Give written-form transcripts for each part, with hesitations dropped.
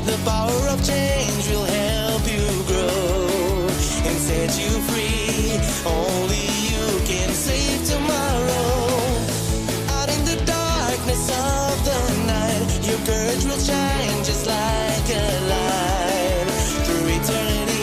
The power of change will help you grow and set you free. Only you can save tomorrow. Out in the darkness of the night, your courage will shine just like a light through eternity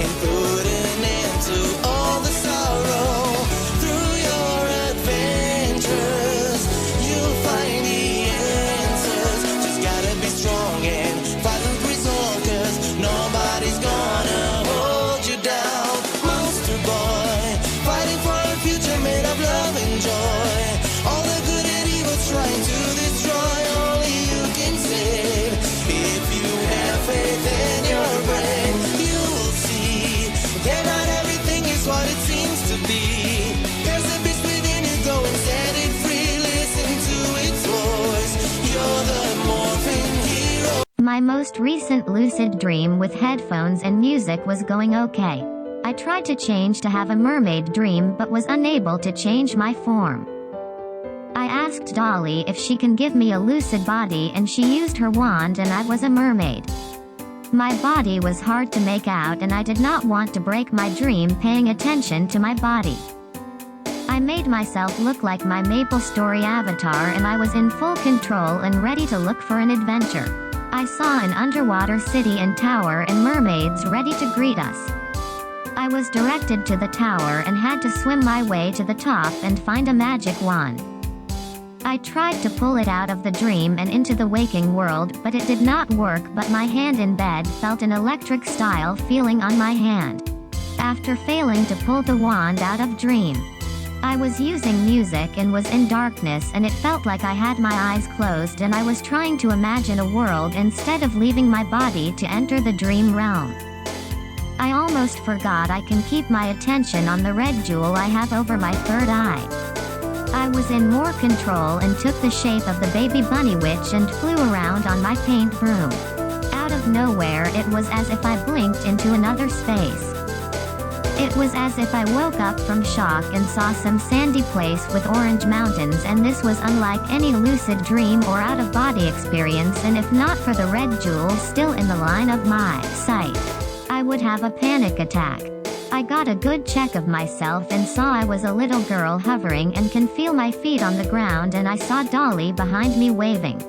and put an end to all the sorrow. Through your adventures, you'll find the answers. Just gotta be strong and fight with resolve, 'cause nobody's gonna hold you down. Monster boy, fighting for a future made of love and joy. All the good and evil's trying to destroy. Only you can save. If you have faith in your brain, you'll see that not everything is what it seems to be. There's a beast within you, go and set it free. Listen to its voice. You're the morphing hero. My most recent lucid dream with headphones and music was going okay. I tried to change to have a mermaid dream but was unable to change my form. I asked Dolly if she can give me a lucid body, and she used her wand and I was a mermaid. My body was hard to make out and I did not want to break my dream paying attention to my body. I made myself look like my Maple Story avatar and I was in full control and ready to look for an adventure. I saw an underwater city and tower and mermaids ready to greet us. I was directed to the tower and had to swim my way to the top and find a magic wand. I tried to pull it out of the dream and into the waking world, but it did not work. But my hand in bed felt an electric style feeling on my hand. After failing to pull the wand out of dream, I was using music and was in darkness, and it felt like I had my eyes closed and I was trying to imagine a world instead of leaving my body to enter the dream realm. I almost forgot I can keep my attention on the red jewel I have over my third eye. I was in more control and took the shape of the baby bunny witch and flew around on my paint broom. Out of nowhere, it was as if I blinked into another space. It was as if I woke up from shock and saw some sandy place with orange mountains, and this was unlike any lucid dream or out-of-body experience, and if not for the red jewel still in the line of my sight, I would have a panic attack. I got a good check of myself and saw I was a little girl hovering and can feel my feet on the ground, and I saw Dolly behind me waving.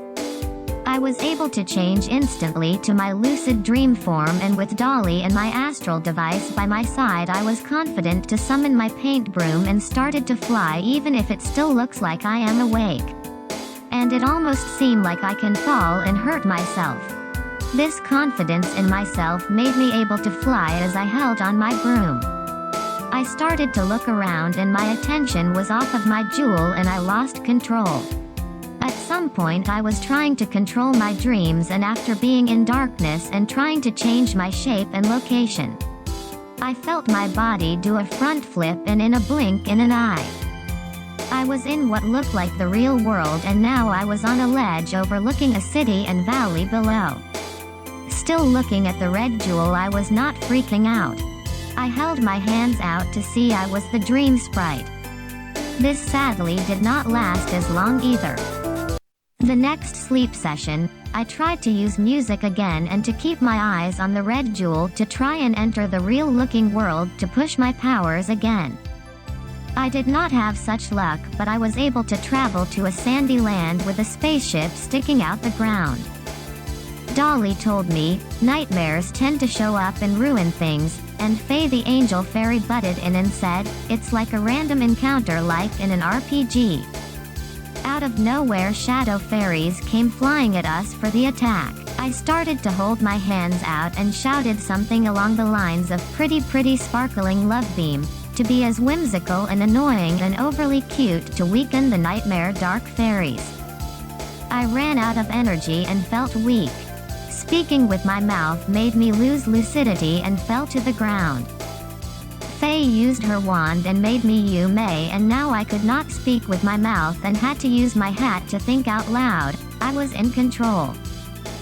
I was able to change instantly to my lucid dream form, and with Dolly and my astral device by my side, I was confident to summon my paint broom and started to fly, even if it still looks like I am awake. And it almost seemed like I can fall and hurt myself. This confidence in myself made me able to fly as I held on my broom. I started to look around and my attention was off of my jewel and I lost control. At some point I was trying to control my dreams, and after being in darkness and trying to change my shape and location, I felt my body do a front flip, and in a blink in an eye, I was in what looked like the real world, and now I was on a ledge overlooking a city and valley below. Still looking at the red jewel, I was not freaking out. I held my hands out to see I was the dream sprite. This sadly did not last as long either. The next sleep session, I tried to use music again and to keep my eyes on the red jewel to try and enter the real-looking world to push my powers again. I did not have such luck, but I was able to travel to a sandy land with a spaceship sticking out the ground. Dolly told me, nightmares tend to show up and ruin things, and Faye the angel fairy butted in and said, it's like a random encounter like in an RPG. Out of nowhere, shadow fairies came flying at us for the attack. I started to hold my hands out and shouted something along the lines of pretty sparkling love beam, to be as whimsical and annoying and overly cute to weaken the nightmare dark fairies. I ran out of energy and felt weak. Speaking with my mouth made me lose lucidity and fell to the ground. Faye used her wand and made me May, and now I could not speak with my mouth and had to use my hat to think out loud. I was in control.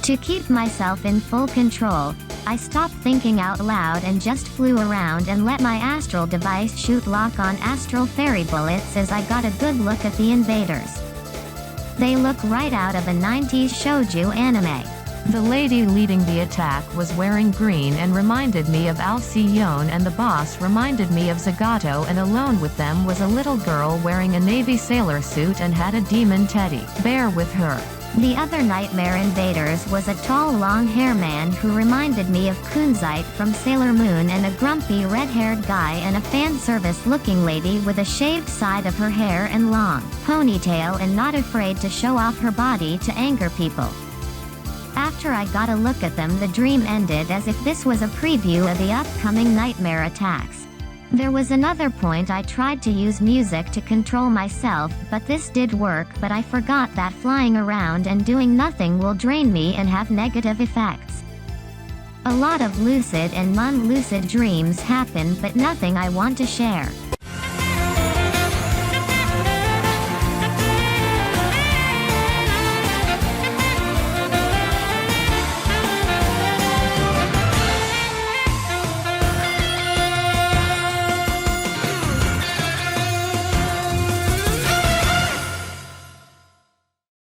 To keep myself in full control, I stopped thinking out loud and just flew around and let my astral device shoot lock-on astral fairy bullets as I got a good look at the invaders. They look right out of a 90s shoujo anime. The lady leading the attack was wearing green and reminded me of Alcyone, and the boss reminded me of Zagato, and alone with them was a little girl wearing a navy sailor suit and had a demon teddy bear with her. The other nightmare invaders was a tall long-hair man who reminded me of Kunzite from Sailor Moon, and a grumpy red-haired guy and a fan service looking lady with a shaved side of her hair and long ponytail and not afraid to show off her body to anger people. After I got a look at them, the dream ended as if this was a preview of the upcoming nightmare attacks. There was another point I tried to use music to control myself, but this did work, but I forgot that flying around and doing nothing will drain me and have negative effects. A lot of lucid and non-lucid dreams happen, but nothing I want to share.